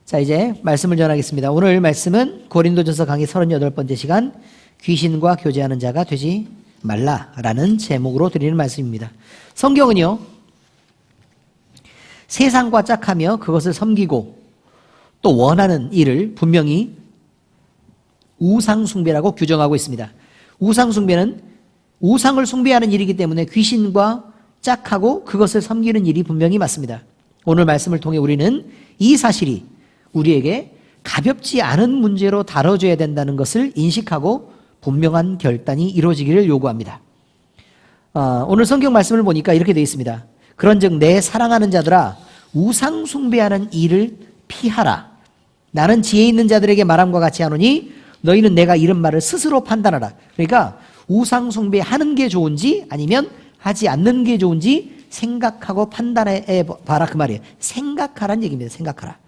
자, 이제 말씀을 전하겠습니다. 오늘 말씀은 고린도전서 강의 38번째 시간, 귀신과 교제하는 자가 되지 말라라는 제목으로 드리는 말씀입니다. 성경은요, 세상과 짝하며 그것을 섬기고 또 원하는 일을 분명히 우상숭배라고 규정하고 있습니다. 우상숭배는 우상을 숭배하는 일이기 때문에 귀신과 짝하고 그것을 섬기는 일이 분명히 맞습니다. 오늘 말씀을 통해 우리는 이 사실이 우리에게 가볍지 않은 문제로 다뤄져야 된다는 것을 인식하고 분명한 결단이 이루어지기를 요구합니다. 오늘 성경 말씀을 보니까 이렇게 되어 있습니다. 그런즉 내 사랑하는 자들아, 우상 숭배하는 일을 피하라. 나는 지혜 있는 자들에게 말함과 같이 하노니 너희는 내가 이런 말을 스스로 판단하라. 그러니까 우상 숭배하는 게 좋은지 아니면 하지 않는 게 좋은지 생각하고 판단해 봐라, 그 말이에요. 생각하라는 얘기입니다. 생각하라.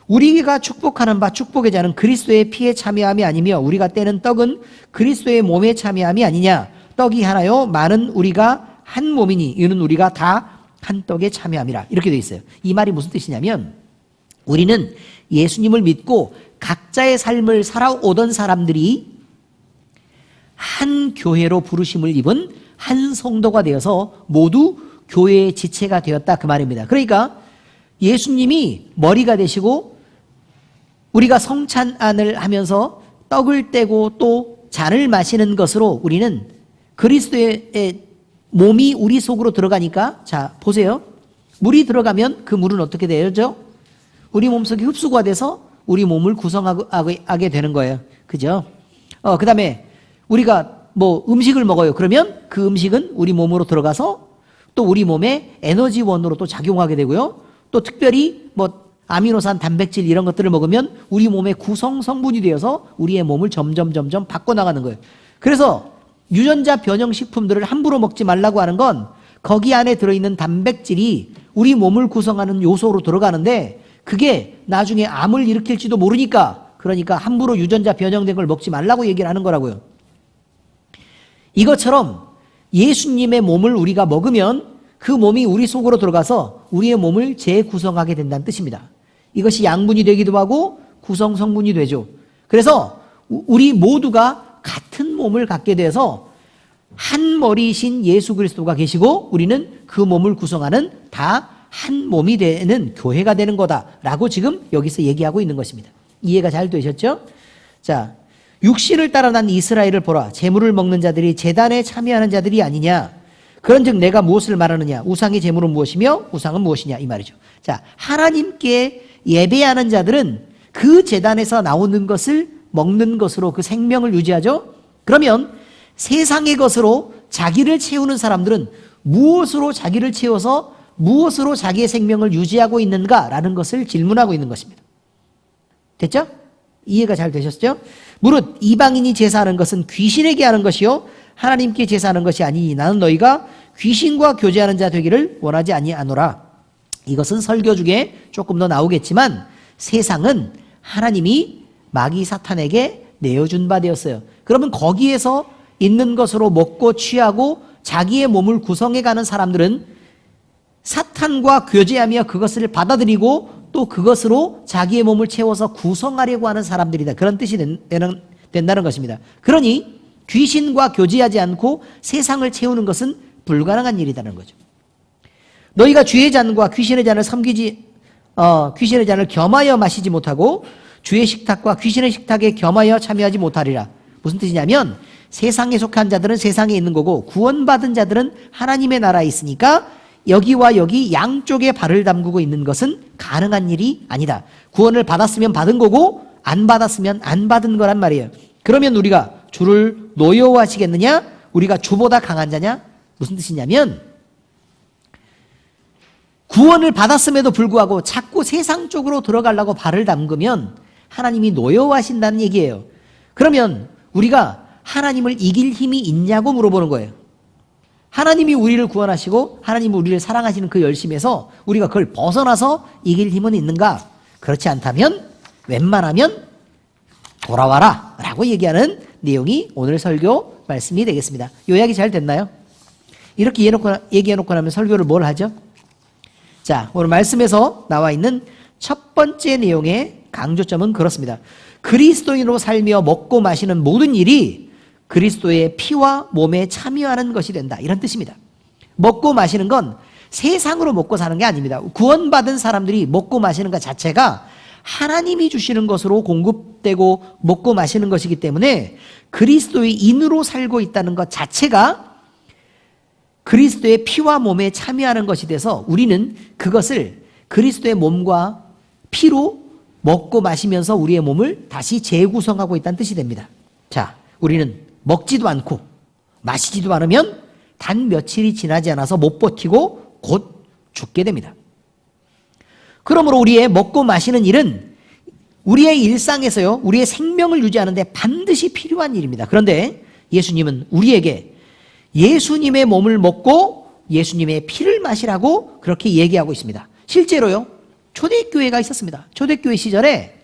우리가 축복하는 바 축복의 자는 그리스도의 피에 참여함이 아니며 우리가 떼는 떡은 그리스도의 몸에 참여함이 아니냐. 떡이 하나요 많은 우리가 한 몸이니 이는 우리가 다 한 떡에 참여함이라. 이렇게 되어 있어요. 이 말이 무슨 뜻이냐면 우리는 예수님을 믿고 각자의 삶을 살아오던 사람들이 한 교회로 부르심을 입은 한 성도가 되어서 모두 교회의 지체가 되었다, 그 말입니다. 그러니까 예수님이 머리가 되시고 우리가 성찬안을 하면서 떡을 떼고 또 잔을 마시는 것으로 우리는 그리스도의 몸이 우리 속으로 들어가니까, 자 보세요. 물이 들어가면 그 물은 어떻게 되죠? 우리 몸속에 흡수가 돼서 우리 몸을 구성하게 되는 거예요. 그죠? 그 다음에 우리가 뭐 음식을 먹어요. 그러면 그 음식은 우리 몸으로 들어가서 또 우리 몸에 에너지원으로 또 작용하게 되고요. 또 특별히 뭐 아미노산, 단백질 이런 것들을 먹으면 우리 몸의 구성 성분이 되어서 우리의 몸을 점점 바꿔나가는 거예요. 그래서 유전자 변형 식품들을 함부로 먹지 말라고 하는 건 거기 안에 들어있는 단백질이 우리 몸을 구성하는 요소로 들어가는데 그게 나중에 암을 일으킬지도 모르니까, 그러니까 함부로 유전자 변형된 걸 먹지 말라고 얘기를 하는 거라고요. 이것처럼 예수님의 몸을 우리가 먹으면 그 몸이 우리 속으로 들어가서 우리의 몸을 재구성하게 된다는 뜻입니다. 이것이 양분이 되기도 하고 구성 성분이 되죠. 그래서 우리 모두가 같은 몸을 갖게 돼서 한 머리신 예수 그리스도가 계시고 우리는 그 몸을 구성하는 다 한 몸이 되는 교회가 되는 거다라고 지금 여기서 얘기하고 있는 것입니다. 이해가 잘 되셨죠? 자, 육신을 따라 난 이스라엘을 보라. 제물을 먹는 자들이 제단에 참여하는 자들이 아니냐. 그런즉 내가 무엇을 말하느냐. 우상의 제물은 무엇이며 우상은 무엇이냐, 이 말이죠. 자, 하나님께 예배하는 자들은 그 제단에서 나오는 것을 먹는 것으로 그 생명을 유지하죠. 그러면 세상의 것으로 자기를 채우는 사람들은 무엇으로 자기를 채워서 무엇으로 자기의 생명을 유지하고 있는가라는 것을 질문하고 있는 것입니다. 됐죠? 이해가 잘 되셨죠? 무릇 이방인이 제사하는 것은 귀신에게 하는 것이요 하나님께 제사하는 것이 아니니 나는 너희가 귀신과 교제하는 자 되기를 원하지 아니하노라. 이것은 설교 중에 조금 더 나오겠지만 세상은 하나님이 마귀 사탄에게 내어준 바 되었어요. 그러면 거기에서 있는 것으로 먹고 취하고 자기의 몸을 구성해가는 사람들은 사탄과 교제하며 그것을 받아들이고 또 그것으로 자기의 몸을 채워서 구성하려고 하는 사람들이다. 그런 뜻이 된다는 것입니다. 그러니 귀신과 교제하지 않고 세상을 채우는 것은 불가능한 일이라는 거죠. 너희가 주의 잔과 귀신의 잔을 귀신의 잔을 겸하여 마시지 못하고 주의 식탁과 귀신의 식탁에 겸하여 참여하지 못하리라. 무슨 뜻이냐면 세상에 속한 자들은 세상에 있는 거고 구원받은 자들은 하나님의 나라에 있으니까 여기와 여기 양쪽에 발을 담그고 있는 것은 가능한 일이 아니다. 구원을 받았으면 받은 거고 안 받았으면 안 받은 거란 말이에요. 그러면 우리가 주를 노여워하시겠느냐? 우리가 주보다 강한 자냐? 무슨 뜻이냐면 구원을 받았음에도 불구하고 자꾸 세상 쪽으로 들어가려고 발을 담그면 하나님이 노여워하신다는 얘기예요. 그러면 우리가 하나님을 이길 힘이 있냐고 물어보는 거예요. 하나님이 우리를 구원하시고 하나님이 우리를 사랑하시는 그 열심에서 우리가 그걸 벗어나서 이길 힘은 있는가? 그렇지 않다면 웬만하면 돌아와라 라고 얘기하는 내용이 오늘 설교 말씀이 되겠습니다. 요약이 잘 됐나요? 이렇게 얘기해놓고 나면 설교를 뭘 하죠? 자, 오늘 말씀에서 나와 있는 첫 번째 내용의 강조점은 그렇습니다. 그리스도인으로 살며 먹고 마시는 모든 일이 그리스도의 피와 몸에 참여하는 것이 된다. 이런 뜻입니다. 먹고 마시는 건 세상으로 먹고 사는 게 아닙니다. 구원받은 사람들이 먹고 마시는 것 자체가 하나님이 주시는 것으로 공급되고 먹고 마시는 것이기 때문에 그리스도의 인으로 살고 있다는 것 자체가 그리스도의 피와 몸에 참여하는 것이 돼서 우리는 그것을 그리스도의 몸과 피로 먹고 마시면서 우리의 몸을 다시 재구성하고 있다는 뜻이 됩니다. 자, 우리는 먹지도 않고 마시지도 않으면 단 며칠이 지나지 않아서 못 버티고 곧 죽게 됩니다. 그러므로 우리의 먹고 마시는 일은 우리의 일상에서요, 우리의 생명을 유지하는데 반드시 필요한 일입니다. 그런데 예수님은 우리에게 예수님의 몸을 먹고 예수님의 피를 마시라고 그렇게 얘기하고 있습니다. 실제로요, 초대교회가 있었습니다. 초대교회 시절에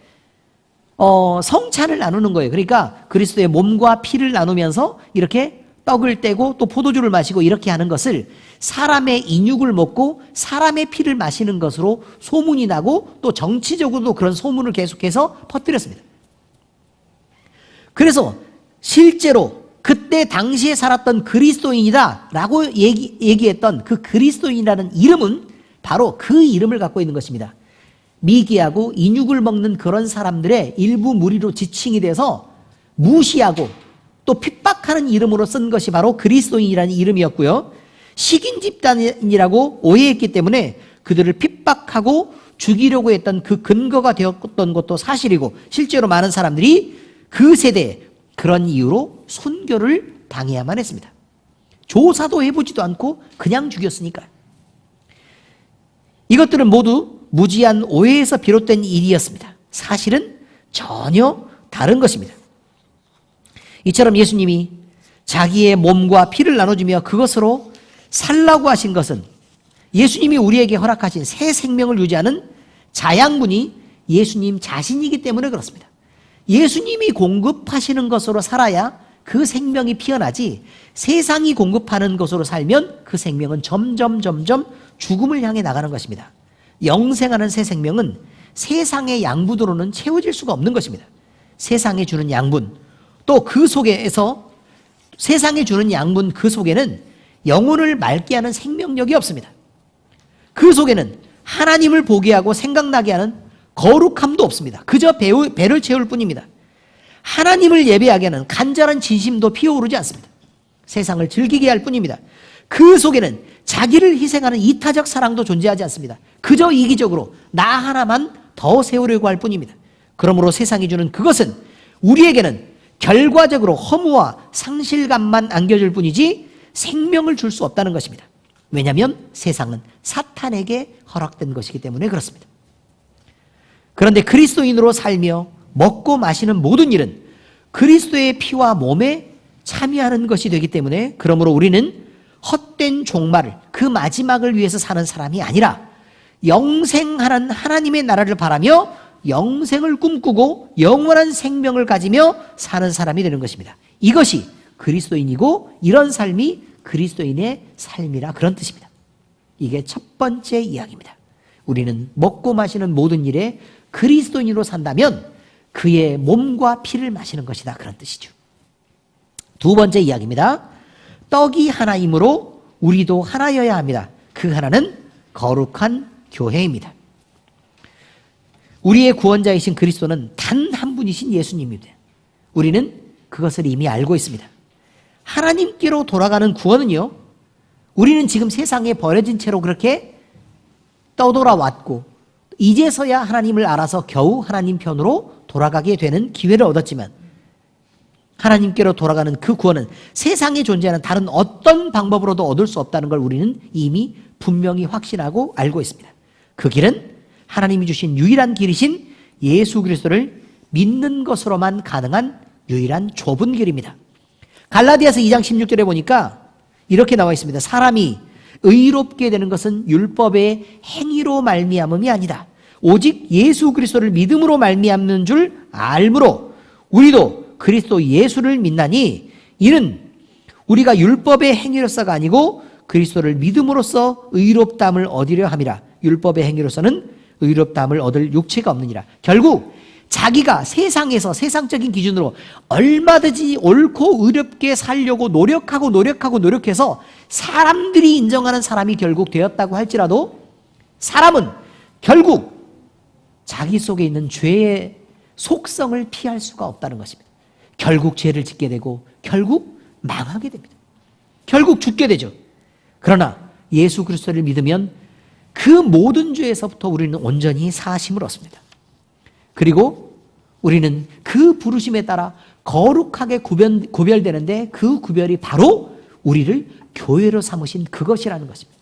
성찬을 나누는 거예요. 그러니까 그리스도의 몸과 피를 나누면서 이렇게 떡을 떼고 또 포도주를 마시고 이렇게 하는 것을 사람의 인육을 먹고 사람의 피를 마시는 것으로 소문이 나고 또 정치적으로도 그런 소문을 계속해서 퍼뜨렸습니다. 그래서 실제로 그때 당시에 살았던 그리스도인이다 라고 얘기했던 그 그리스도인이라는 이름은 바로 그 이름을 갖고 있는 것입니다. 미개하고 인육을 먹는 그런 사람들의 일부 무리로 지칭이 돼서 무시하고 또 핍박하는 이름으로 쓴 것이 바로 그리스도인이라는 이름이었고요. 식인 집단이라고 오해했기 때문에 그들을 핍박하고 죽이려고 했던 그 근거가 되었던 것도 사실이고 실제로 많은 사람들이 그 세대에 그런 이유로 순교를 당해야만 했습니다. 조사도 해보지도 않고 그냥 죽였으니까요. 이것들은 모두 무지한 오해에서 비롯된 일이었습니다. 사실은 전혀 다른 것입니다. 이처럼 예수님이 자기의 몸과 피를 나눠주며 그것으로 살라고 하신 것은 예수님이 우리에게 허락하신 새 생명을 유지하는 자양분이 예수님 자신이기 때문에 그렇습니다. 예수님이 공급하시는 것으로 살아야 그 생명이 피어나지 세상이 공급하는 것으로 살면 그 생명은 점점 죽음을 향해 나가는 것입니다. 영생하는 새 생명은 세상의 양분으로는 채워질 수가 없는 것입니다. 세상에 주는 양분, 또 그 속에서 세상에 주는 양분 그 속에는 영혼을 맑게 하는 생명력이 없습니다. 그 속에는 하나님을 보게 하고 생각나게 하는 거룩함도 없습니다. 그저 배를 채울 뿐입니다. 하나님을 예배하게 하는 간절한 진심도 피어오르지 않습니다. 세상을 즐기게 할 뿐입니다. 그 속에는 자기를 희생하는 이타적 사랑도 존재하지 않습니다. 그저 이기적으로 나 하나만 더 세우려고 할 뿐입니다. 그러므로 세상이 주는 그것은 우리에게는 결과적으로 허무와 상실감만 안겨줄 뿐이지 생명을 줄 수 없다는 것입니다. 왜냐하면 세상은 사탄에게 허락된 것이기 때문에 그렇습니다. 그런데 그리스도인으로 살며 먹고 마시는 모든 일은 그리스도의 피와 몸에 참여하는 것이 되기 때문에 그러므로 우리는 헛된 종말을 그 마지막을 위해서 사는 사람이 아니라 영생하는 하나님의 나라를 바라며 영생을 꿈꾸고 영원한 생명을 가지며 사는 사람이 되는 것입니다. 이것이 그리스도인이고 이런 삶이 그리스도인의 삶이라 그런 뜻입니다. 이게 첫 번째 이야기입니다. 우리는 먹고 마시는 모든 일에 그리스도인으로 산다면 그의 몸과 피를 마시는 것이다 그런 뜻이죠. 두 번째 이야기입니다. 떡이 하나이므로 우리도 하나여야 합니다. 그 하나는 거룩한 교회입니다. 우리의 구원자이신 그리스도는 단 한 분이신 예수님입니다. 우리는 그것을 이미 알고 있습니다. 하나님께로 돌아가는 구원은요, 우리는 지금 세상에 버려진 채로 그렇게 떠돌아왔고 이제서야 하나님을 알아서 겨우 하나님 편으로 돌아가게 되는 기회를 얻었지만 하나님께로 돌아가는 그 구원은 세상에 존재하는 다른 어떤 방법으로도 얻을 수 없다는 걸 우리는 이미 분명히 확신하고 알고 있습니다. 그 길은 하나님이 주신 유일한 길이신 예수 그리스도를 믿는 것으로만 가능한 유일한 좁은 길입니다. 갈라디아서 2장 16절에 보니까 이렇게 나와 있습니다. 사람이 의롭게 되는 것은 율법의 행위로 말미암음이 아니다. 오직 예수 그리스도를 믿음으로 말미암는 줄 알므로 우리도 그리스도 예수를 믿나니 이는 우리가 율법의 행위로서가 아니고 그리스도를 믿음으로써 의롭다함을 얻으려 함이라. 율법의 행위로서는 의롭다함을 얻을 육체가 없느니라. 결국 자기가 세상에서 세상적인 기준으로 얼마든지 옳고 의롭게 살려고 노력해서 사람들이 인정하는 사람이 결국 되었다고 할지라도 사람은 결국 자기 속에 있는 죄의 속성을 피할 수가 없다는 것입니다. 결국 죄를 짓게 되고 결국 망하게 됩니다. 결국 죽게 되죠. 그러나 예수 그리스도를 믿으면 그 모든 죄에서부터 우리는 온전히 사하심을 얻습니다. 그리고 우리는 그 부르심에 따라 거룩하게 구별되는데 그 구별이 바로 우리를 교회로 삼으신 그것이라는 것입니다.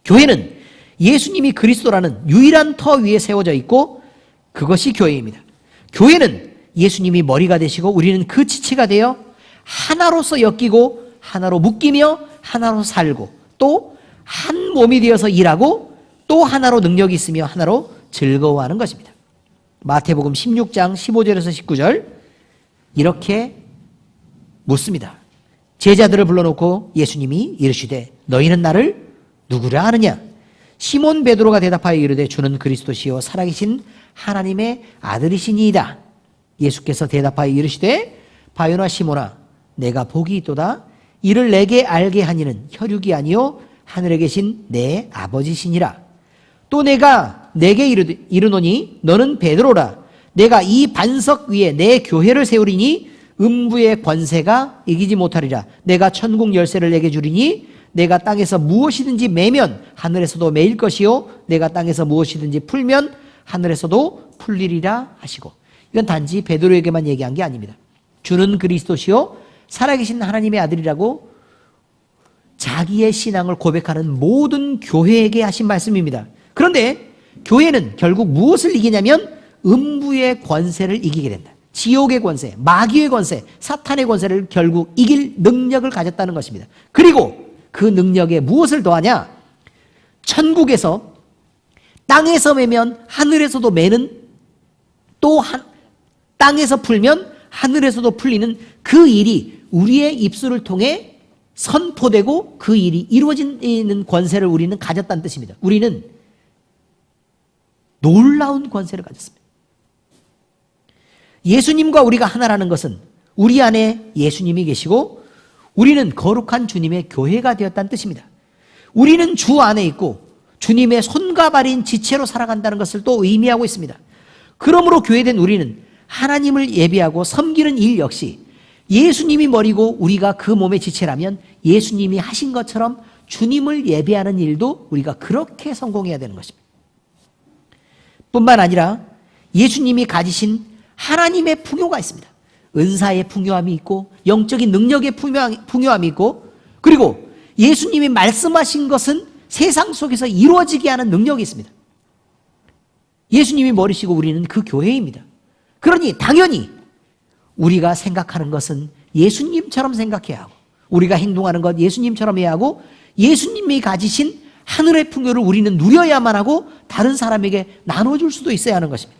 교회는 예수님이 그리스도라는 유일한 터 위에 세워져 있고 그것이 교회입니다. 교회는 예수님이 머리가 되시고 우리는 그 지체가 되어 하나로서 엮이고 하나로 묶이며 하나로 살고 또 한 몸이 되어서 일하고 또 하나로 능력이 있으며 하나로 즐거워하는 것입니다. 마태복음 16장 15절에서 19절 이렇게 묻습니다. 제자들을 불러놓고 예수님이 이르시되 너희는 나를 누구라 하느냐? 시몬 베드로가 대답하여 이르되 주는 그리스도시요 살아계신 하나님의 아들이시니이다. 예수께서 대답하여 이르시되 바요나 시몬아 내가 복이 있도다. 이를 내게 알게 하니는 혈육이 아니요 하늘에 계신 내 아버지시니라. 또 내가 내게 이르노니 너는 베드로라. 내가 이 반석 위에 내 교회를 세우리니 음부의 권세가 이기지 못하리라. 내가 천국 열쇠를 내게 주리니 내가 땅에서 무엇이든지 매면 하늘에서도 매일 것이요 내가 땅에서 무엇이든지 풀면 하늘에서도 풀리리라 하시고. 이건 단지 베드로에게만 얘기한 게 아닙니다. 주는 그리스도시요 살아계신 하나님의 아들이라고 자기의 신앙을 고백하는 모든 교회에게 하신 말씀입니다. 그런데 교회는 결국 무엇을 이기냐면 음부의 권세를 이기게 된다. 지옥의 권세, 마귀의 권세, 사탄의 권세를 결국 이길 능력을 가졌다는 것입니다. 그리고 그 능력에 무엇을 더하냐? 천국에서 땅에서 매면 하늘에서도 매는 또 땅에서 풀면 하늘에서도 풀리는 그 일이 우리의 입술을 통해 선포되고 그 일이 이루어지는 권세를 우리는 가졌다는 뜻입니다. 우리는 놀라운 권세를 가졌습니다. 예수님과 우리가 하나라는 것은 우리 안에 예수님이 계시고 우리는 거룩한 주님의 교회가 되었다는 뜻입니다. 우리는 주 안에 있고 주님의 손과 발인 지체로 살아간다는 것을 또 의미하고 있습니다. 그러므로 교회된 우리는 하나님을 예배하고 섬기는 일 역시 예수님이 머리고 우리가 그 몸의 지체라면 예수님이 하신 것처럼 주님을 예배하는 일도 우리가 그렇게 성공해야 되는 것입니다. 뿐만 아니라 예수님이 가지신 하나님의 풍요가 있습니다. 은사의 풍요함이 있고 영적인 능력의 풍요함이 있고 그리고 예수님이 말씀하신 것은 세상 속에서 이루어지게 하는 능력이 있습니다. 예수님이 머리시고 우리는 그 교회입니다. 그러니 당연히 우리가 생각하는 것은 예수님처럼 생각해야 하고 우리가 행동하는 것 예수님처럼 해야 하고 예수님이 가지신 하늘의 풍요를 우리는 누려야만 하고 다른 사람에게 나눠줄 수도 있어야 하는 것입니다.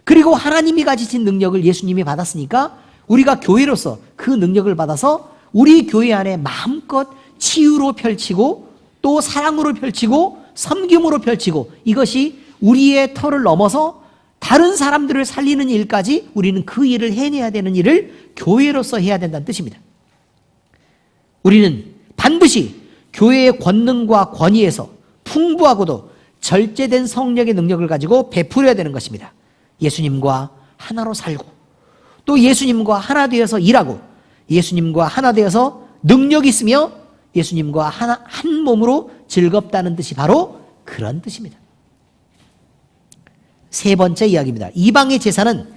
그리고 하나님이 가지신 능력을 예수님이 받았으니까 우리가 교회로서 그 능력을 받아서 우리 교회 안에 마음껏 치유로 펼치고 또 사랑으로 펼치고 섬김으로 펼치고 이것이 우리의 터를 넘어서 다른 사람들을 살리는 일까지 우리는 그 일을 해내야 되는 일을 교회로서 해야 된다는 뜻입니다. 우리는 반드시 교회의 권능과 권위에서 풍부하고도 절제된 성령의 능력을 가지고 베풀어야 되는 것입니다. 예수님과 하나로 살고 또 예수님과 하나 되어서 일하고 예수님과 하나 되어서 능력이 있으며 예수님과 한 몸으로 즐겁다는 뜻이 바로 그런 뜻입니다. 세 번째 이야기입니다. 이방의 제사는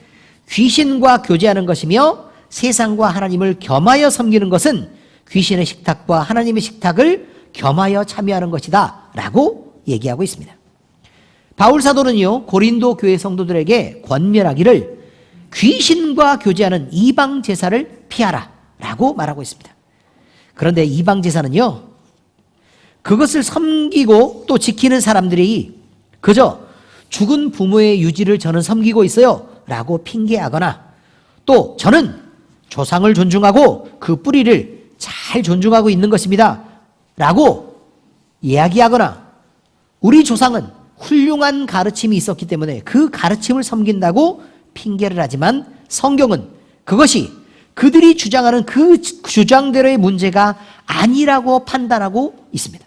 귀신과 교제하는 것이며 세상과 하나님을 겸하여 섬기는 것은 귀신의 식탁과 하나님의 식탁을 겸하여 참여하는 것이다 라고 얘기하고 있습니다. 바울 사도는요 고린도 교회 성도들에게 권면하기를 귀신과 교제하는 이방 제사를 피하라 라고 말하고 있습니다. 그런데 이방 제사는요 그것을 섬기고 또 지키는 사람들이 그저 죽은 부모의 유지를 저는 섬기고 있어요 라고 핑계하거나 또 저는 조상을 존중하고 그 뿌리를 잘 존중하고 있는 것입니다 라고 이야기하거나 우리 조상은 훌륭한 가르침이 있었기 때문에 그 가르침을 섬긴다고 핑계를 하지만 성경은 그것이 그들이 주장하는 그 주장대로의 문제가 아니라고 판단하고 있습니다.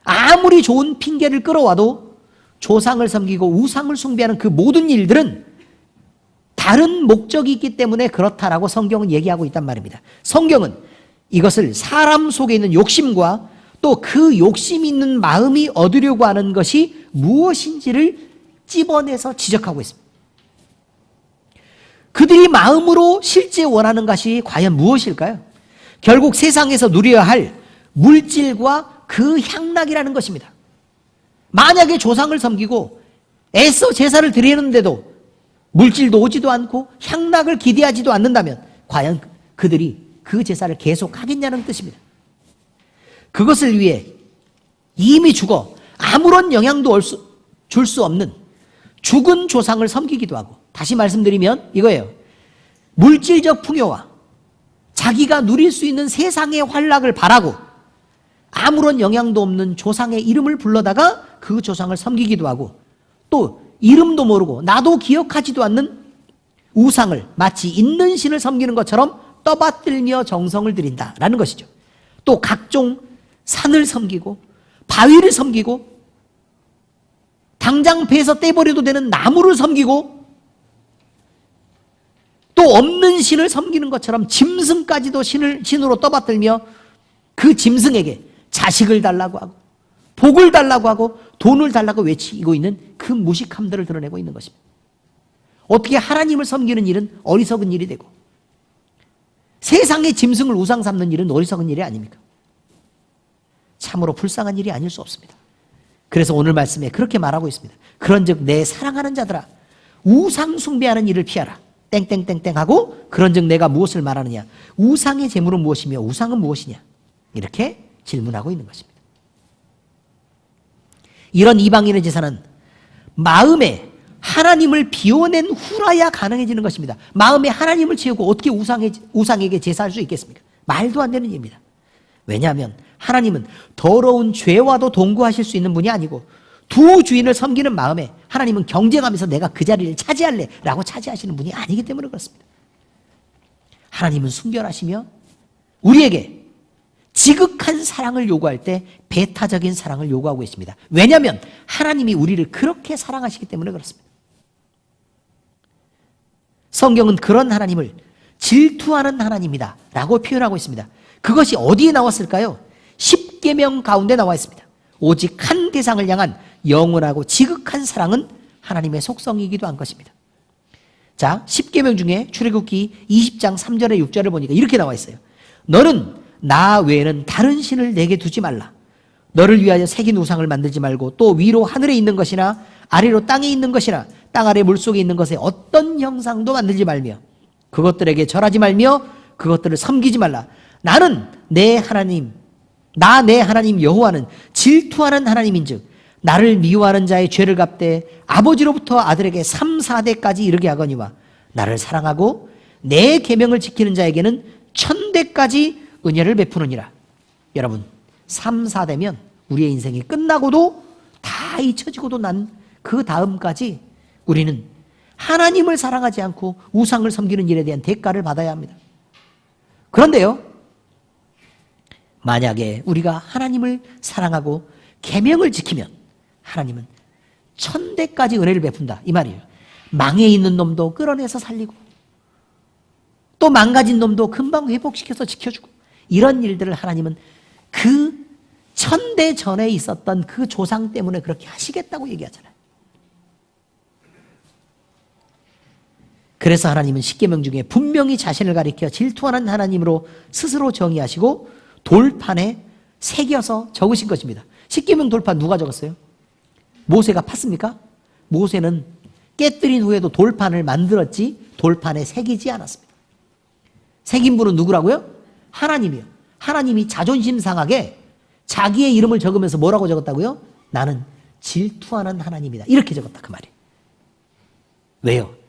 아무리 좋은 핑계를 끌어와도 조상을 섬기고 우상을 숭배하는 그 모든 일들은 다른 목적이 있기 때문에 그렇다라고 성경은 얘기하고 있단 말입니다. 성경은 이것을 사람 속에 있는 욕심과 또 그 욕심 있는 마음이 얻으려고 하는 것이 무엇인지를 찝어내서 지적하고 있습니다. 그들이 마음으로 실제 원하는 것이 과연 무엇일까요? 결국 세상에서 누려야 할 물질과 그 향락이라는 것입니다. 만약에 조상을 섬기고 애써 제사를 드리는데도 물질도 오지도 않고 향락을 기대하지도 않는다면 과연 그들이 그 제사를 계속하겠냐는 뜻입니다. 그것을 위해 이미 죽어 아무런 영향도 줄 수 없는 죽은 조상을 섬기기도 하고, 다시 말씀드리면 이거예요. 물질적 풍요와 자기가 누릴 수 있는 세상의 환락을 바라고 아무런 영향도 없는 조상의 이름을 불러다가 그 조상을 섬기기도 하고, 또 이름도 모르고 나도 기억하지도 않는 우상을 마치 있는 신을 섬기는 것처럼 떠받들며 정성을 들인다라는 것이죠. 또 각종 산을 섬기고 바위를 섬기고 당장 배에서 떼버려도 되는 나무를 섬기고 또 없는 신을 섬기는 것처럼 짐승까지도 신으로 떠받들며 그 짐승에게 자식을 달라고 하고 복을 달라고 하고 돈을 달라고 외치고 있는 그 무식함들을 드러내고 있는 것입니다. 어떻게 하나님을 섬기는 일은 어리석은 일이 되고 세상의 짐승을 우상 삼는 일은 어리석은 일이 아닙니까? 참으로 불쌍한 일이 아닐 수 없습니다. 그래서 오늘 말씀에 그렇게 말하고 있습니다. 그런즉 내 사랑하는 자들아 우상 숭배하는 일을 피하라. 땡땡땡땡 하고 그런즉 내가 무엇을 말하느냐? 우상의 재물은 무엇이며 우상은 무엇이냐? 이렇게 질문하고 있는 것입니다. 이런 이방인의 제사는 마음에 하나님을 비워낸 후라야 가능해지는 것입니다. 마음에 하나님을 채우고 어떻게 우상에게 제사할 수 있겠습니까? 말도 안 되는 일입니다. 왜냐하면 하나님은 더러운 죄와도 동거하실 수 있는 분이 아니고 두 주인을 섬기는 마음에 하나님은 경쟁하면서 내가 그 자리를 차지할래 라고 차지하시는 분이 아니기 때문에 그렇습니다. 하나님은 순결하시며 우리에게 지극한 사랑을 요구할 때 배타적인 사랑을 요구하고 있습니다. 왜냐하면 하나님이 우리를 그렇게 사랑하시기 때문에 그렇습니다. 성경은 그런 하나님을 질투하는 하나님이다 라고 표현하고 있습니다. 그것이 어디에 나왔을까요? 십계명 가운데 나와 있습니다. 오직 한 대상을 향한 영원하고 지극한 사랑은 하나님의 속성이기도 한 것입니다. 자, 십계명 중에 출애굽기 20장 3절에 6절을 보니까 이렇게 나와 있어요. 너는 나 외에는 다른 신을 내게 두지 말라. 너를 위하여 새긴 우상을 만들지 말고 또 위로 하늘에 있는 것이나 아래로 땅에 있는 것이나 땅 아래 물속에 있는 것에 어떤 형상도 만들지 말며 그것들에게 절하지 말며 그것들을 섬기지 말라. 나는 내 하나님 여호와는 질투하는 하나님인즉 나를 미워하는 자의 죄를 갚되 아버지로부터 아들에게 3, 4대까지 이르게 하거니와 나를 사랑하고 내 계명을 지키는 자에게는 1000대까지 은혜를 베푸느니라. 여러분 3, 4대면 우리의 인생이 끝나고도 다 잊혀지고도 난 그 다음까지 우리는 하나님을 사랑하지 않고 우상을 섬기는 일에 대한 대가를 받아야 합니다. 그런데요, 만약에 우리가 하나님을 사랑하고 계명을 지키면 하나님은 1000대까지 은혜를 베푼다 이 말이에요. 망해 있는 놈도 끌어내서 살리고 또 망가진 놈도 금방 회복시켜서 지켜주고 이런 일들을 하나님은 그 1000대 전에 있었던 그 조상 때문에 그렇게 하시겠다고 얘기하잖아요. 그래서 하나님은 십계명 중에 분명히 자신을 가리켜 질투하는 하나님으로 스스로 정의하시고 돌판에 새겨서 적으신 것입니다. 십계명 돌판 누가 적었어요? 모세가 팠습니까? 모세는 깨뜨린 후에도 돌판을 만들었지 돌판에 새기지 않았습니다. 새긴 분은 누구라고요? 하나님이요. 하나님이 자존심 상하게 자기의 이름을 적으면서 뭐라고 적었다고요? 나는 질투하는 하나님이다. 이렇게 적었다 그 말이에요. 왜요?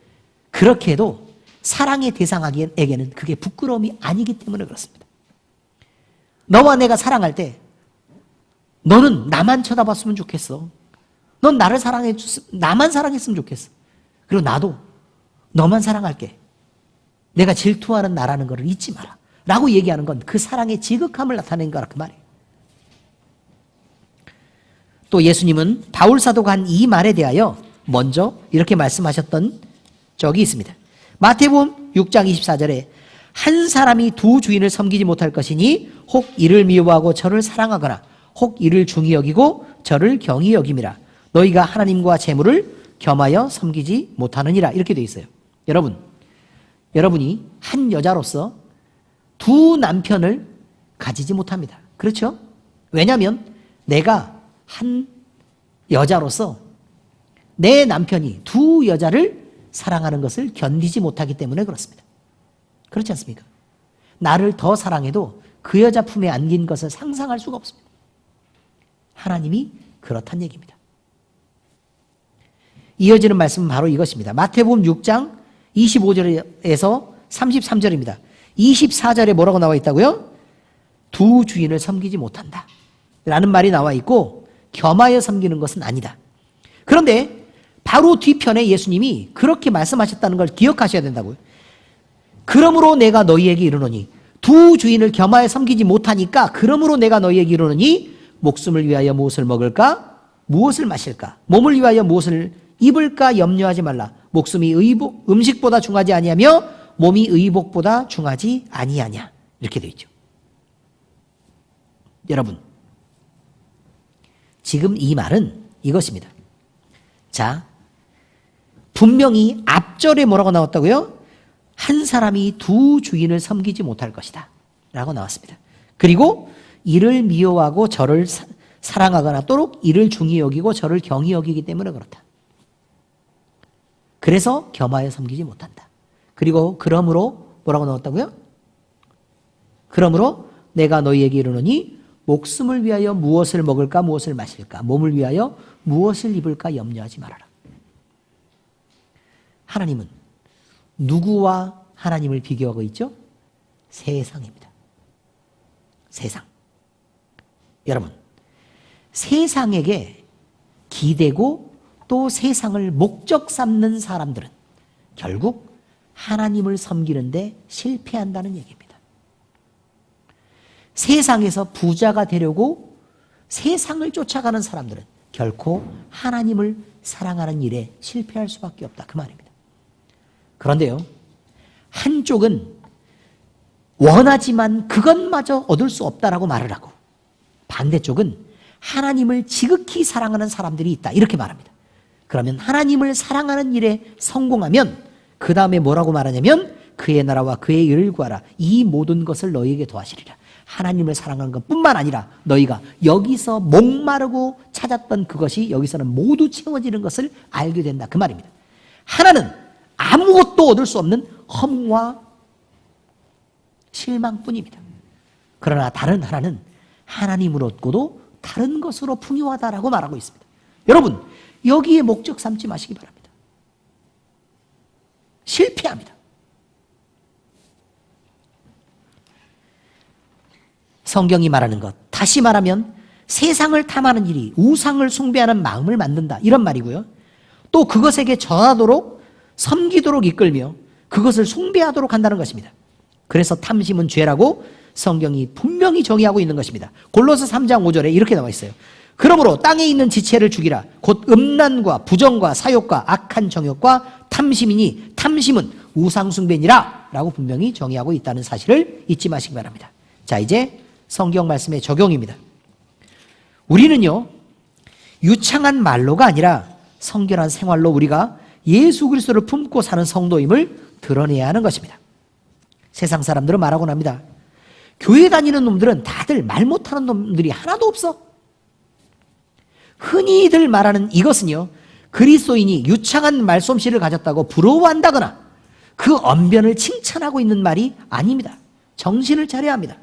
그렇게 해도 사랑의 대상에게는 그게 부끄러움이 아니기 때문에 그렇습니다. 너와 내가 사랑할 때 너는 나만 쳐다봤으면 좋겠어. 넌 나를 사랑해 나만 사랑했으면 좋겠어. 그리고 나도 너만 사랑할게. 내가 질투하는 나라는 것을 잊지 마라. 라고 얘기하는 건 그 사랑의 지극함을 나타낸 거라 그 말이에요. 또 예수님은 바울 사도가 한 이 말에 대하여 먼저 이렇게 말씀하셨던 적이 있습니다. 마태복음 6장 24절에 한 사람이 두 주인을 섬기지 못할 것이니 혹 이를 미워하고 저를 사랑하거나 혹 이를 중히 여기고 저를 경히 여김이라. 너희가 하나님과 재물을 겸하여 섬기지 못하느니라. 이렇게 되어 있어요. 여러분이 한 여자로서 두 남편을 가지지 못합니다. 그렇죠? 왜냐하면 내가 한 여자로서 내 남편이 두 여자를 사랑하는 것을 견디지 못하기 때문에 그렇습니다. 그렇지 않습니까? 나를 더 사랑해도 그 여자 품에 안긴 것을 상상할 수가 없습니다. 하나님이 그렇단 얘기입니다. 이어지는 말씀은 바로 이것입니다. 마태복음 6장 25절에서 33절입니다. 24절에 뭐라고 나와 있다고요? 두 주인을 섬기지 못한다 라는 말이 나와 있고 겸하여 섬기는 것은 아니다. 그런데 바로 뒤편에 예수님이 그렇게 말씀하셨다는 걸 기억하셔야 된다고요. 그러므로 내가 너희에게 이르노니 두 주인을 겸하여 섬기지 못하니까 그러므로 내가 너희에게 이르노니 목숨을 위하여 무엇을 먹을까 무엇을 마실까 몸을 위하여 무엇을 입을까 염려하지 말라. 목숨이 음식보다 중하지 아니하며 몸이 의복보다 중하지 아니하냐. 이렇게 되어 있죠. 여러분, 지금 이 말은 이것입니다. 자, 분명히 앞절에 뭐라고 나왔다고요? 한 사람이 두 주인을 섬기지 못할 것이다 라고 나왔습니다. 그리고 이를 미워하고 저를 사랑하거나 또록 이를 중히 여기고 저를 경히 여기기 때문에 그렇다. 그래서 겸하여 섬기지 못한다. 그리고 그러므로 뭐라고 나왔다고요? 그러므로 내가 너희에게 이르노니 목숨을 위하여 무엇을 먹을까 무엇을 마실까 몸을 위하여 무엇을 입을까 염려하지 말아라. 하나님은 누구와 하나님을 비교하고 있죠? 세상입니다. 세상. 여러분, 세상에게 기대고 또 세상을 목적 삼는 사람들은 결국 하나님을 섬기는데 실패한다는 얘기입니다. 세상에서 부자가 되려고 세상을 쫓아가는 사람들은 결코 하나님을 사랑하는 일에 실패할 수밖에 없다. 그 말입니다. 그런데요, 한쪽은 원하지만 그것마저 얻을 수 없다라고 말을 하고 반대쪽은 하나님을 지극히 사랑하는 사람들이 있다. 이렇게 말합니다. 그러면 하나님을 사랑하는 일에 성공하면 그 다음에 뭐라고 말하냐면 그의 나라와 그의 의를 구하라. 이 모든 것을 너희에게 더하시리라. 하나님을 사랑하는 것뿐만 아니라 너희가 여기서 목마르고 찾았던 그것이 여기서는 모두 채워지는 것을 알게 된다. 그 말입니다. 하나는 아무것도 얻을 수 없는 허무와 실망뿐입니다. 그러나 다른 하나는 하나님을 얻고도 다른 것으로 풍요하다라고 말하고 있습니다. 여러분, 여기에 목적 삼지 마시기 바랍니다. 실패합니다. 성경이 말하는 것, 다시 말하면 세상을 탐하는 일이 우상을 숭배하는 마음을 만든다. 이런 말이고요. 또 그것에게 전하도록 섬기도록 이끌며 그것을 숭배하도록 한다는 것입니다. 그래서 탐심은 죄라고 성경이 분명히 정의하고 있는 것입니다. 골로새 3장 5절에 이렇게 나와 있어요. 그러므로 땅에 있는 지체를 죽이라. 곧 음란과 부정과 사욕과 악한 정욕과 탐심이니 탐심은 우상숭배니라 라고 분명히 정의하고 있다는 사실을 잊지 마시기 바랍니다. 자, 이제 성경 말씀의 적용입니다. 우리는요, 유창한 말로가 아니라 성결한 생활로 우리가 예수 그리스도를 품고 사는 성도임을 드러내야 하는 것입니다. 세상 사람들은 말하곤 합니다. 교회 다니는 놈들은 다들 말 못하는 놈들이 하나도 없어. 흔히들 말하는 이것은요, 그리스도인이 유창한 말솜씨를 가졌다고 부러워한다거나 그 언변을 칭찬하고 있는 말이 아닙니다. 정신을 차려야 합니다.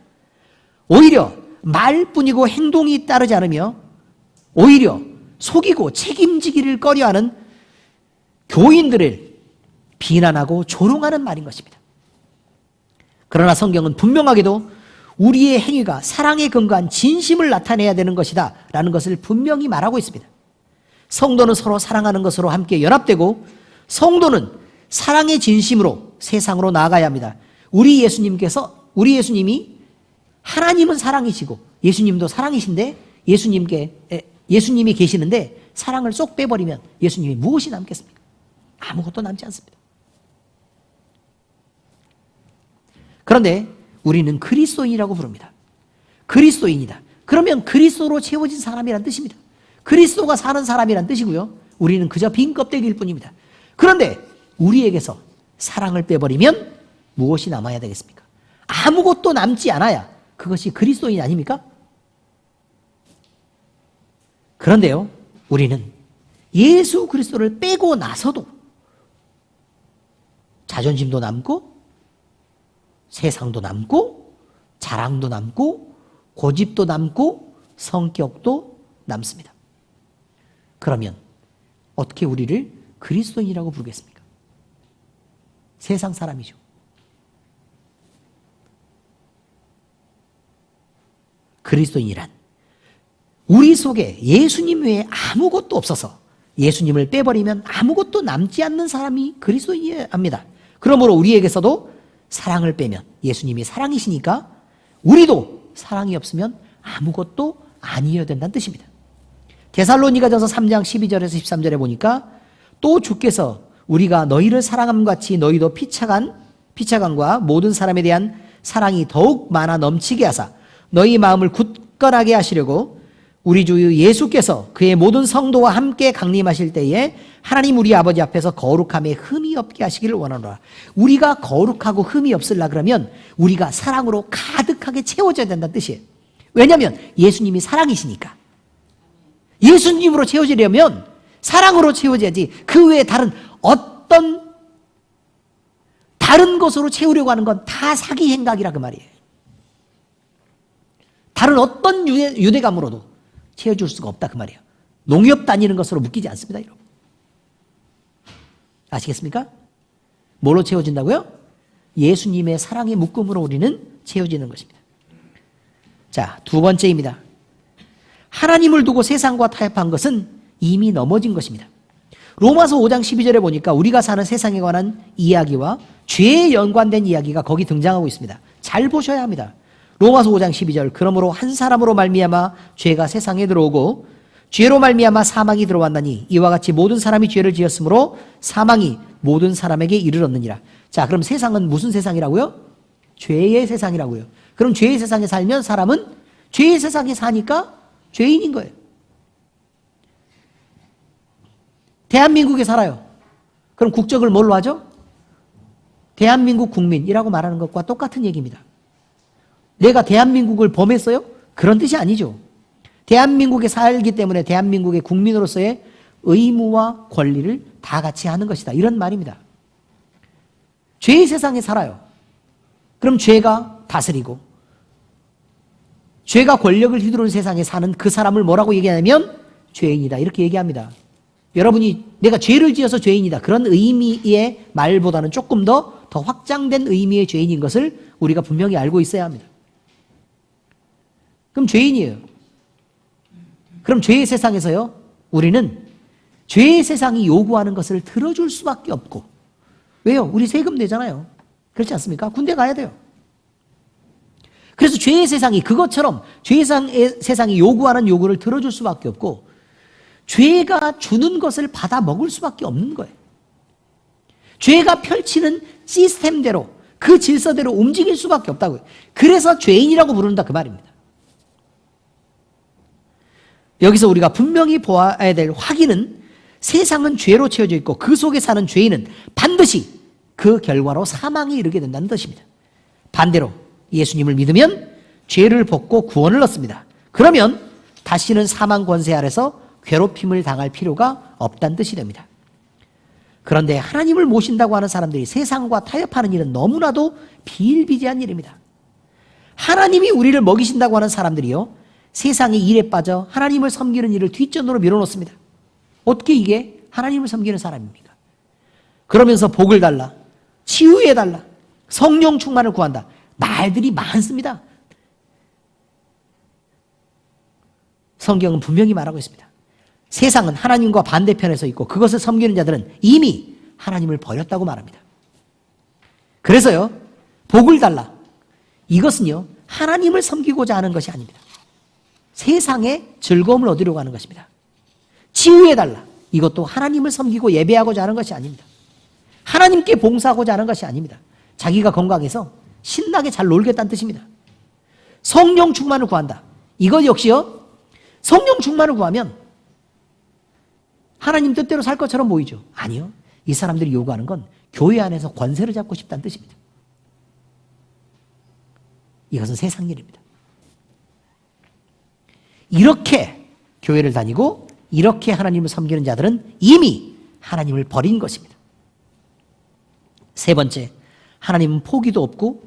오히려 말뿐이고 행동이 따르지 않으며 오히려 속이고 책임지기를 꺼려하는 교인들을 비난하고 조롱하는 말인 것입니다. 그러나 성경은 분명하게도 우리의 행위가 사랑에 근거한 진심을 나타내야 되는 것이다 라는 것을 분명히 말하고 있습니다. 성도는 서로 사랑하는 것으로 함께 연합되고 성도는 사랑의 진심으로 세상으로 나아가야 합니다. 우리 예수님이 하나님은 사랑이시고 예수님도 사랑이신데 예수님이 계시는데 사랑을 쏙 빼버리면 예수님이 무엇이 남겠습니까? 아무것도 남지 않습니다. 그런데 우리는 그리스도인이라고 부릅니다. 그리스도인이다. 그러면 그리스도로 채워진 사람이란 뜻입니다. 그리스도가 사는 사람이란 뜻이고요. 우리는 그저 빈 껍데기일 뿐입니다. 그런데 우리에게서 사랑을 빼버리면 무엇이 남아야 되겠습니까? 아무것도 남지 않아야 그것이 그리스도인 아닙니까? 그런데요, 우리는 예수 그리스도를 빼고 나서도 자존심도 남고 세상도 남고 자랑도 남고 고집도 남고 성격도 남습니다. 그러면 어떻게 우리를 그리스도인이라고 부르겠습니까? 세상 사람이죠. 그리스도인이란 우리 속에 예수님 외에 아무것도 없어서 예수님을 빼버리면 아무것도 남지 않는 사람이 그리스도인이어야 합니다. 그러므로 우리에게서도 사랑을 빼면 예수님이 사랑이시니까 우리도 사랑이 없으면 아무것도 아니어야 된다는 뜻입니다. 데살로니가전서 3장 12절에서 13절에 보니까 또 주께서 우리가 너희를 사랑함과 같이 너희도 피차간과 모든 사람에 대한 사랑이 더욱 많아 넘치게 하사 너희 마음을 굳건하게 하시려고 우리 주 예수께서 그의 모든 성도와 함께 강림하실 때에 하나님 우리 아버지 앞에서 거룩함에 흠이 없게 하시기를 원하노라. 우리가 거룩하고 흠이 없으려 그러면 우리가 사랑으로 가득하게 채워져야 된다는 뜻이에요. 왜냐하면 예수님이 사랑이시니까. 예수님으로 채워지려면 사랑으로 채워져야지 그 외에 다른 어떤 다른 것으로 채우려고 하는 건 다 사기 행각이라 그 말이에요. 다른 어떤 유대감으로도 채워줄 수가 없다 그 말이에요. 농협 다니는 것으로 묶이지 않습니다, 여러분. 아시겠습니까? 뭘로 채워진다고요? 예수님의 사랑의 묶음으로 우리는 채워지는 것입니다. 자, 두 번째입니다. 하나님을 두고 세상과 타협한 것은 이미 넘어진 것입니다. 로마서 5장 12절에 보니까 우리가 사는 세상에 관한 이야기와 죄에 연관된 이야기가 거기 등장하고 있습니다. 잘 보셔야 합니다. 로마서 5장 12절 그러므로 한 사람으로 말미암아 죄가 세상에 들어오고 죄로 말미암아 사망이 들어왔나니 이와 같이 모든 사람이 죄를 지었으므로 사망이 모든 사람에게 이르렀느니라. 자, 그럼 세상은 무슨 세상이라고요? 죄의 세상이라고요. 그럼 죄의 세상에 살면 사람은 죄의 세상에 사니까 죄인인 거예요. 대한민국에 살아요. 그럼 국적을 뭘로 하죠? 대한민국 국민이라고 말하는 것과 똑같은 얘기입니다. 내가 대한민국을 범했어요? 그런 뜻이 아니죠. 대한민국에 살기 때문에 대한민국의 국민으로서의 의무와 권리를 다 같이 하는 것이다. 이런 말입니다. 죄의 세상에 살아요. 그럼 죄가 다스리고 죄가 권력을 휘두르는 세상에 사는 그 사람을 뭐라고 얘기하냐면 죄인이다. 이렇게 얘기합니다. 여러분이 내가 죄를 지어서 죄인이다. 그런 의미의 말보다는 조금 더 확장된 의미의 죄인인 것을 우리가 분명히 알고 있어야 합니다. 그럼 죄인이에요. 그럼 죄의 세상에서요, 우리는 죄의 세상이 요구하는 것을 들어줄 수밖에 없고, 왜요? 우리 세금 내잖아요. 그렇지 않습니까? 군대 가야 돼요. 그래서 죄의 세상이 그것처럼 죄의 세상이 요구하는 요구를 들어줄 수밖에 없고, 죄가 주는 것을 받아 먹을 수밖에 없는 거예요. 죄가 펼치는 시스템대로, 그 질서대로 움직일 수밖에 없다고요. 그래서 죄인이라고 부른다 그 말입니다. 여기서 우리가 분명히 보아야 될 확인은 세상은 죄로 채워져 있고 그 속에 사는 죄인은 반드시 그 결과로 사망에 이르게 된다는 뜻입니다. 반대로 예수님을 믿으면 죄를 벗고 구원을 얻습니다. 그러면 다시는 사망 권세 아래서 괴롭힘을 당할 필요가 없다는 뜻이 됩니다. 그런데 하나님을 모신다고 하는 사람들이 세상과 타협하는 일은 너무나도 비일비재한 일입니다. 하나님이 우리를 먹이신다고 하는 사람들이요, 세상의 일에 빠져 하나님을 섬기는 일을 뒷전으로 밀어놓습니다. 어떻게 이게 하나님을 섬기는 사람입니까? 그러면서 복을 달라, 치유해달라, 성령 충만을 구한다. 말들이 많습니다. 성경은 분명히 말하고 있습니다. 세상은 하나님과 반대편에 서 있고 그것을 섬기는 자들은 이미 하나님을 버렸다고 말합니다. 그래서요, 복을 달라. 이것은요, 하나님을 섬기고자 하는 것이 아닙니다. 세상에 즐거움을 얻으려고 하는 것입니다. 치유해달라. 이것도 하나님을 섬기고 예배하고자 하는 것이 아닙니다. 하나님께 봉사하고자 하는 것이 아닙니다. 자기가 건강해서 신나게 잘 놀겠다는 뜻입니다. 성령 충만을 구한다. 이것 역시요, 성령 충만을 구하면 하나님 뜻대로 살 것처럼 보이죠. 아니요. 이 사람들이 요구하는 건 교회 안에서 권세를 잡고 싶다는 뜻입니다. 이것은 세상 일입니다. 이렇게 교회를 다니고 이렇게 하나님을 섬기는 자들은 이미 하나님을 버린 것입니다. 세 번째, 하나님은 포기도 없고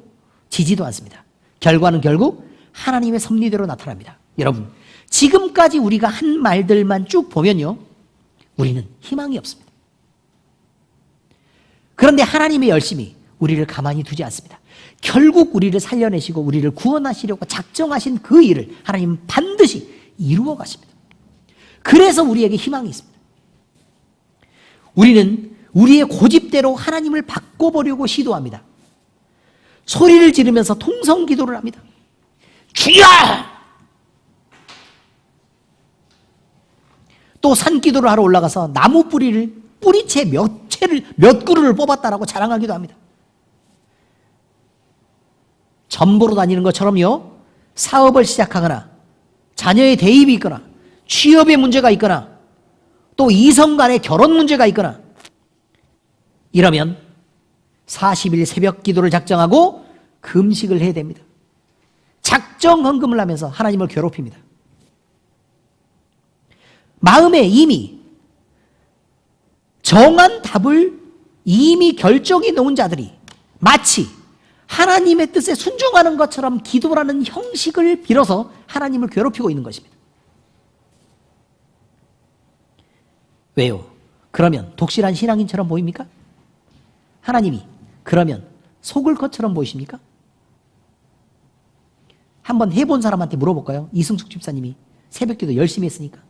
지지도 않습니다. 결과는 결국 하나님의 섭리대로 나타납니다. 여러분, 지금까지 우리가 한 말들만 쭉 보면요, 우리는 희망이 없습니다. 그런데 하나님의 열심이 우리를 가만히 두지 않습니다. 결국 우리를 살려내시고 우리를 구원하시려고 작정하신 그 일을 하나님은 반드시 이루어 가십니다. 그래서 우리에게 희망이 있습니다. 우리는 우리의 고집대로 하나님을 바꿔보려고 시도합니다. 소리를 지르면서 통성기도를 합니다. 주여! 또 산기도를 하러 올라가서 나무 뿌리채 몇 그루를 뽑았다라고 자랑하기도 합니다. 전보로 다니는 것처럼요, 사업을 시작하거나 자녀의 대입이 있거나 취업의 문제가 있거나 또 이성 간의 결혼 문제가 있거나 이러면 40일 새벽 기도를 작정하고 금식을 해야 됩니다. 작정 헌금을 하면서 하나님을 괴롭힙니다. 마음에 이미 정한 답을 이미 결정해 놓은 자들이 마치 하나님의 뜻에 순종하는 것처럼 기도라는 형식을 빌어서 하나님을 괴롭히고 있는 것입니다. 왜요? 그러면 독실한 신앙인처럼 보입니까? 하나님이 그러면 속을 것처럼 보이십니까? 한번 해본 사람한테 물어볼까요? 이승숙 집사님이 새벽기도 열심히 했으니까.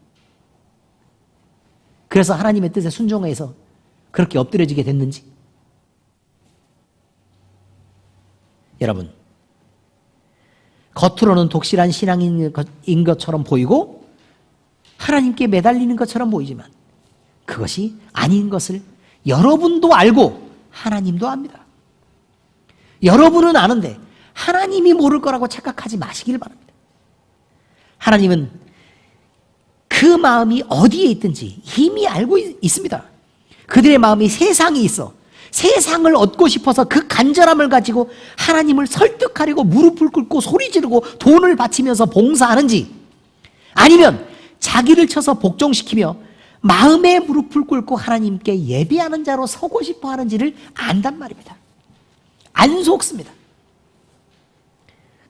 그래서 하나님의 뜻에 순종해서 그렇게 엎드려지게 됐는지. 여러분, 겉으로는 독실한 신앙인 것처럼 보이고 하나님께 매달리는 것처럼 보이지만 그것이 아닌 것을 여러분도 알고 하나님도 압니다. 여러분은 아는데 하나님이 모를 거라고 착각하지 마시길 바랍니다. 하나님은 그 마음이 어디에 있든지 이미 알고 있습니다. 그들의 마음이 세상에 있어 세상을 얻고 싶어서 그 간절함을 가지고 하나님을 설득하려고 무릎을 꿇고 소리 지르고 돈을 바치면서 봉사하는지, 아니면 자기를 쳐서 복종시키며 마음의 무릎을 꿇고 하나님께 예배하는 자로 서고 싶어 하는지를 안단 말입니다. 안 속습니다.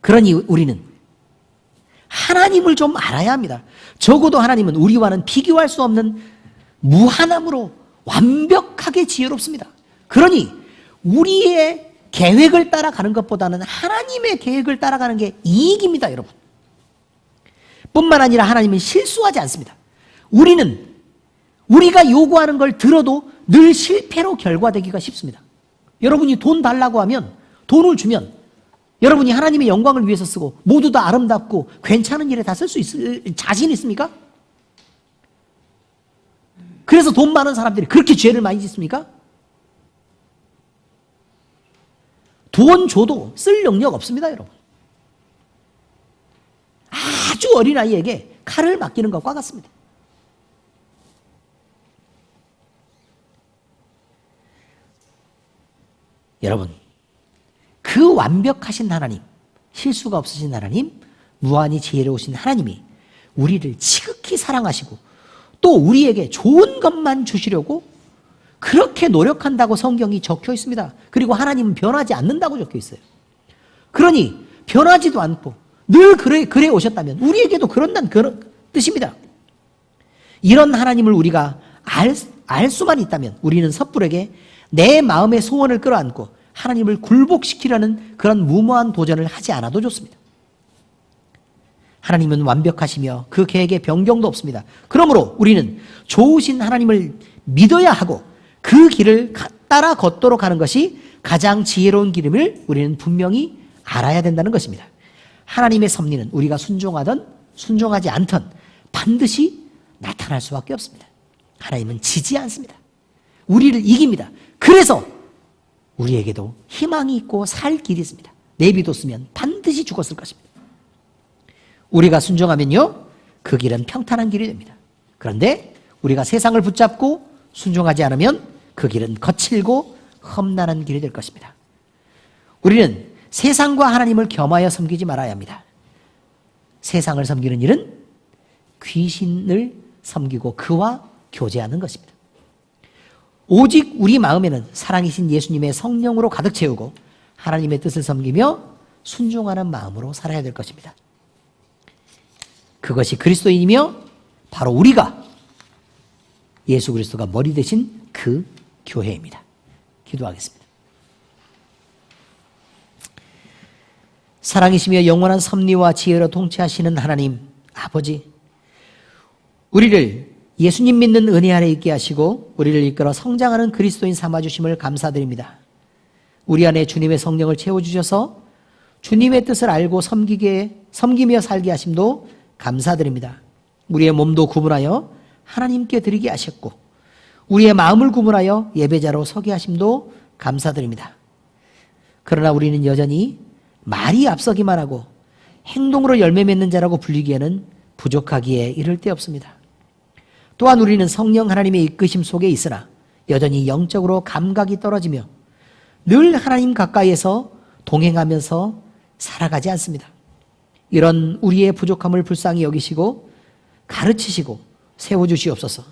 그러니 우리는 하나님을 좀 알아야 합니다. 적어도 하나님은 우리와는 비교할 수 없는 무한함으로 완벽하게 지혜롭습니다. 그러니 우리의 계획을 따라가는 것보다는 하나님의 계획을 따라가는 게 이익입니다, 여러분. 뿐만 아니라 하나님은 실수하지 않습니다. 우리가 요구하는 걸 들어도 늘 실패로 결과되기가 쉽습니다. 여러분이 돈 달라고 하면, 돈을 주면 여러분이 하나님의 영광을 위해서 쓰고 모두 다 아름답고 괜찮은 일에 다 쓸 수 있을 자신 있습니까? 그래서 돈 많은 사람들이 그렇게 죄를 많이 짓습니까? 돈 줘도 쓸 능력 없습니다, 여러분. 아주 어린아이에게 칼을 맡기는 것과 같습니다. 여러분, 그 완벽하신 하나님, 실수가 없으신 하나님, 무한히 지혜로우신 하나님이 우리를 지극히 사랑하시고 또 우리에게 좋은 것만 주시려고 그렇게 노력한다고 성경이 적혀 있습니다. 그리고 하나님은 변하지 않는다고 적혀 있어요. 그러니 변하지도 않고 늘 그래 오셨다면 우리에게도 그런다는 그런 뜻입니다. 이런 하나님을 우리가 알 수만 있다면 우리는 섣부르게 내 마음의 소원을 끌어안고 하나님을 굴복시키려는 그런 무모한 도전을 하지 않아도 좋습니다. 하나님은 완벽하시며 그 계획에 변경도 없습니다. 그러므로 우리는 좋으신 하나님을 믿어야 하고 그 길을 따라 걷도록 하는 것이 가장 지혜로운 길임을 우리는 분명히 알아야 된다는 것입니다. 하나님의 섭리는 우리가 순종하든 순종하지 않든 반드시 나타날 수밖에 없습니다. 하나님은 지지 않습니다. 우리를 이깁니다. 그래서 우리에게도 희망이 있고 살 길이 있습니다. 내비뒀으면 반드시 죽었을 것입니다. 우리가 순종하면요, 그 길은 평탄한 길이 됩니다. 그런데 우리가 세상을 붙잡고 순종하지 않으면 그 길은 거칠고 험난한 길이 될 것입니다. 우리는 세상과 하나님을 겸하여 섬기지 말아야 합니다. 세상을 섬기는 일은 귀신을 섬기고 그와 교제하는 것입니다. 오직 우리 마음에는 사랑이신 예수님의 성령으로 가득 채우고 하나님의 뜻을 섬기며 순종하는 마음으로 살아야 될 것입니다. 그것이 그리스도인이며 바로 우리가 예수 그리스도가 머리 되신 그 교회입니다. 기도하겠습니다. 사랑이시며 영원한 섭리와 지혜로 통치하시는 하나님 아버지, 우리를 예수님 믿는 은혜 아래 있게 하시고 우리를 이끌어 성장하는 그리스도인 삼아주심을 감사드립니다. 우리 안에 주님의 성령을 채워주셔서 주님의 뜻을 알고 섬기며 살게 하심도 감사드립니다. 우리의 몸도 구분하여 하나님께 드리게 하셨고 우리의 마음을 구분하여 예배자로 서게 하심도 감사드립니다. 그러나 우리는 여전히 말이 앞서기만 하고 행동으로 열매 맺는 자라고 불리기에는 부족하기에 이를 데 없습니다. 또한 우리는 성령 하나님의 이끄심 속에 있으나 여전히 영적으로 감각이 떨어지며 늘 하나님 가까이에서 동행하면서 살아가지 않습니다. 이런 우리의 부족함을 불쌍히 여기시고 가르치시고 세워주시옵소서.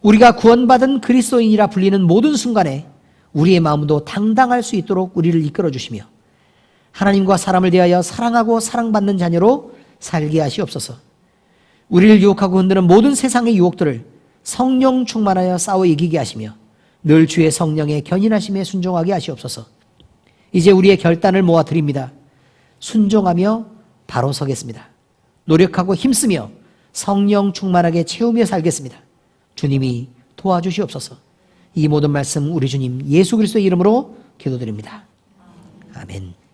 우리가 구원받은 그리스도인이라 불리는 모든 순간에 우리의 마음도 당당할 수 있도록 우리를 이끌어 주시며 하나님과 사람을 대하여 사랑하고 사랑받는 자녀로 살게 하시옵소서. 우리를 유혹하고 흔드는 모든 세상의 유혹들을 성령 충만하여 싸워 이기게 하시며 늘 주의 성령의 견인하심에 순종하게 하시옵소서. 이제 우리의 결단을 모아 드립니다. 순종하며 바로 서겠습니다. 노력하고 힘쓰며 성령 충만하게 채우며 살겠습니다. 주님이 도와주시옵소서. 이 모든 말씀 우리 주님 예수 그리스도의 이름으로 기도드립니다. 아멘.